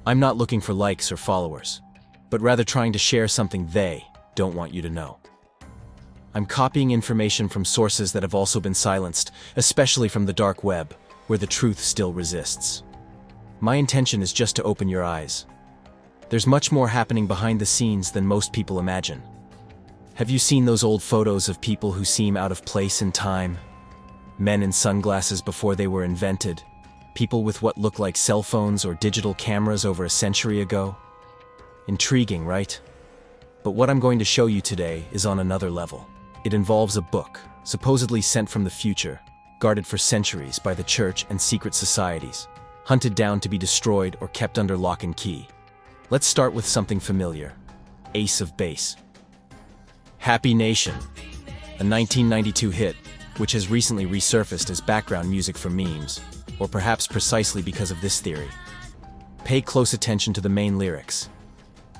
I'm not looking for likes or followers, but rather trying to share something they don't want you to know. I'm copying information from sources that have also been silenced, especially from the dark web, where the truth still resists. My intention is just to open your eyes. There's much more happening behind the scenes than most people imagine. Have you seen those old photos of people who seem out of place in time? Men in sunglasses before they were invented? People with what look like cell phones or digital cameras over a century ago? Intriguing, right? But what I'm going to show you today is on another level. It involves a book, supposedly sent from the future, guarded for centuries by the church and secret societies, hunted down to be destroyed or kept under lock and key. Let's start with something familiar: Ace of Base. Happy Nation, a 1992 hit, which has recently resurfaced as background music for memes, or perhaps precisely because of this theory. Pay close attention to the main lyrics.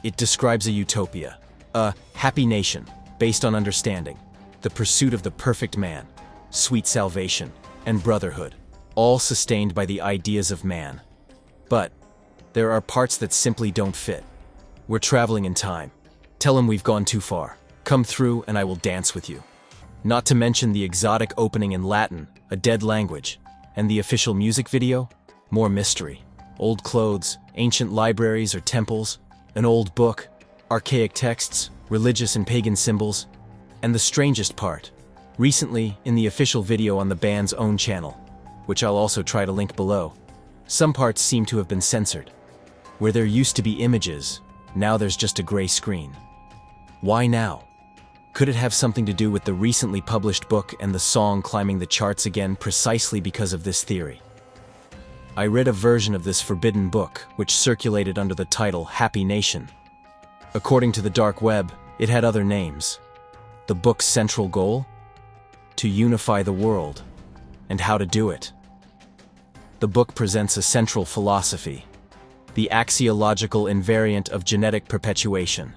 It describes a utopia, a happy nation, based on understanding, the pursuit of the perfect man, sweet salvation, and brotherhood, all sustained by the ideas of man. But there are parts that simply don't fit. We're traveling in time. Tell him we've gone too far. Come through and I will dance with you. Not to mention the exotic opening in Latin, a dead language, and the official music video, more mystery. Old clothes, ancient libraries or temples, an old book, archaic texts, religious and pagan symbols, and the strangest part, recently in the official video on the band's own channel, which I'll also try to link below, some parts seem to have been censored. Where there used to be images, now there's just a gray screen. Why now? Could it have something to do with the recently published book and the song climbing the charts again precisely because of this theory? I read a version of this forbidden book, which circulated under the title Happy Nation. According to the dark web, it had other names. The book's central goal? To unify the world. And how to do it. The book presents a central philosophy, the axiological invariant of genetic perpetuation.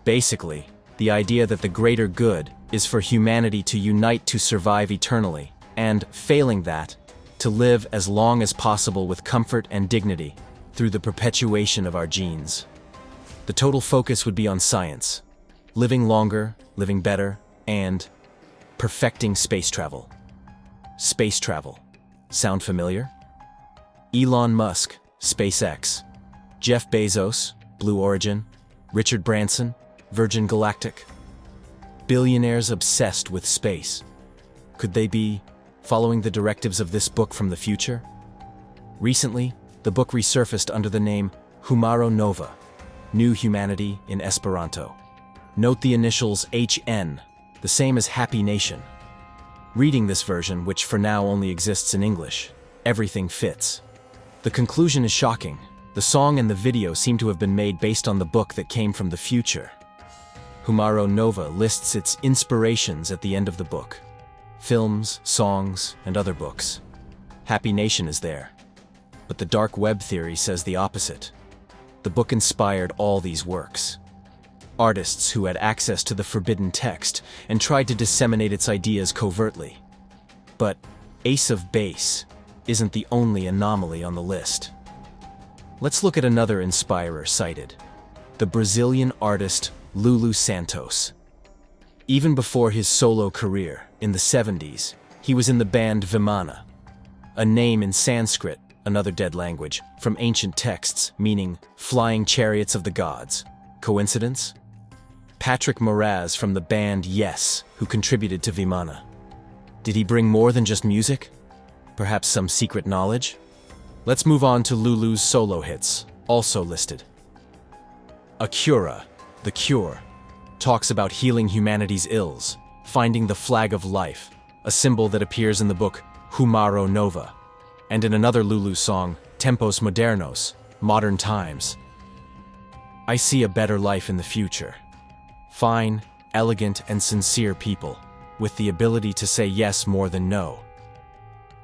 Basically, the idea that the greater good is for humanity to unite to survive eternally, and, failing that, to live as long as possible with comfort and dignity through the perpetuation of our genes. The total focus would be on science, living longer, living better, and perfecting space travel. Space travel. Sound familiar? Elon Musk, SpaceX. Jeff Bezos, Blue Origin. Richard Branson, Virgin Galactic. Billionaires obsessed with space. Could they be following the directives of this book from the future? Recently, the book resurfaced under the name Humaro Nova, New Humanity in Esperanto. Note the initials HN, the same as Happy Nation. Reading this version, which for now only exists in English, everything fits. The conclusion is shocking. The song and the video seem to have been made based on the book that came from the future. Humaro Nova lists its inspirations at the end of the book. Films, songs, and other books. Happy Nation is there. But the dark web theory says the opposite. The book inspired all these works. Artists who had access to the forbidden text and tried to disseminate its ideas covertly. But Ace of Base isn't the only anomaly on the list. Let's look at another inspirer cited, the Brazilian artist Lulu Santos. Even before his solo career, in the 70s, he was in the band Vimana, a name in Sanskrit, another dead language, from ancient texts meaning flying chariots of the gods. Coincidence? Patrick Moraz from the band Yes, who contributed to Vimana. Did he bring more than just music? Perhaps some secret knowledge? Let's move on to Lulu's solo hits, also listed. Acura, The Cure, talks about healing humanity's ills, finding the flag of life, a symbol that appears in the book Humaro Nova, and in another Lulu song, Tempos Modernos, Modern Times. I see a better life in the future. Fine, elegant, and sincere people, with the ability to say yes more than no.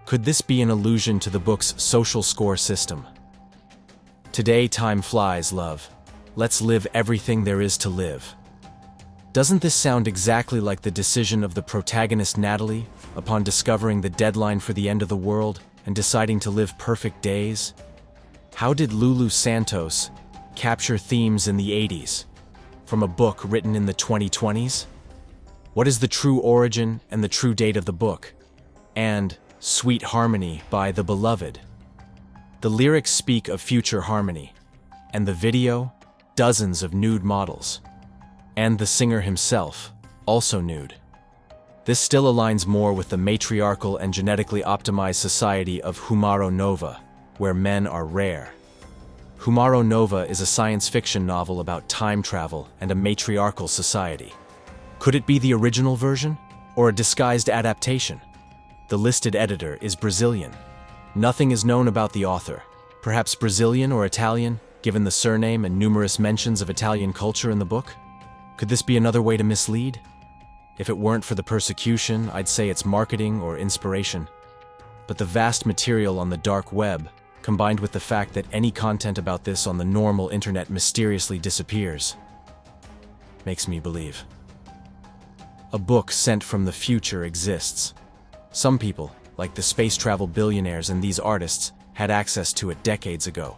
Could this be an allusion to the book's social score system? Today time flies, love. Let's live everything there is to live. Doesn't this sound exactly like the decision of the protagonist Natalie upon discovering the deadline for the end of the world and deciding to live perfect days? How did Lulu Santos capture themes in the 80s from a book written in the 2020s? What is the true origin and the true date of the book? And Sweet Harmony by The Beloved. The lyrics speak of future harmony, and the video, dozens of nude models. And the singer himself, also nude. This still aligns more with the matriarchal and genetically optimized society of Humaro Nova, where men are rare. Humaro Nova is a science fiction novel about time travel and a matriarchal society. Could it be the original version, or a disguised adaptation? The listed editor is Brazilian. Nothing is known about the author. Perhaps Brazilian or Italian, given the surname and numerous mentions of Italian culture in the book? Could this be another way to mislead? If it weren't for the persecution, I'd say it's marketing or inspiration. But the vast material on the dark web, combined with the fact that any content about this on the normal internet mysteriously disappears, makes me believe. A book sent from the future exists. Some people, like the space travel billionaires and these artists, had access to it decades ago.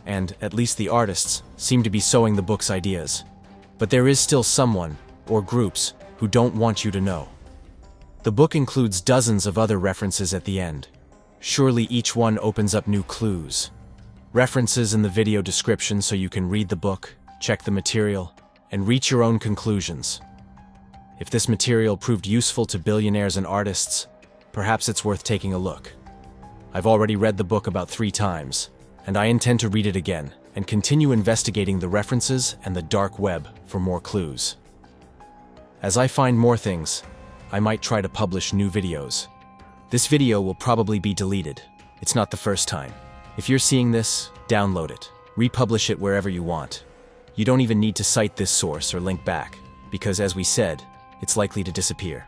And, at least the artists, seem to be sowing the book's ideas. But there is still someone, or groups, who don't want you to know. The book includes dozens of other references at the end. Surely each one opens up new clues. References in the video description so you can read the book, check the material, and reach your own conclusions. If this material proved useful to billionaires and artists, perhaps it's worth taking a look. I've already read the book about 3 times, and I intend to read it again and continue investigating the references and the dark web for more clues. As I find more things, I might try to publish new videos. This video will probably be deleted. It's not the first time. If you're seeing this, download it. Republish it wherever you want. You don't even need to cite this source or link back, because as we said, it's likely to disappear.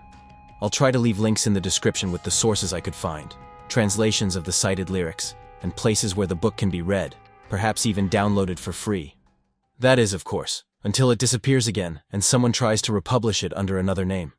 I'll try to leave links in the description with the sources I could find, translations of the cited lyrics, and places where the book can be read, perhaps even downloaded for free. That is, of course, until it disappears again and someone tries to republish it under another name.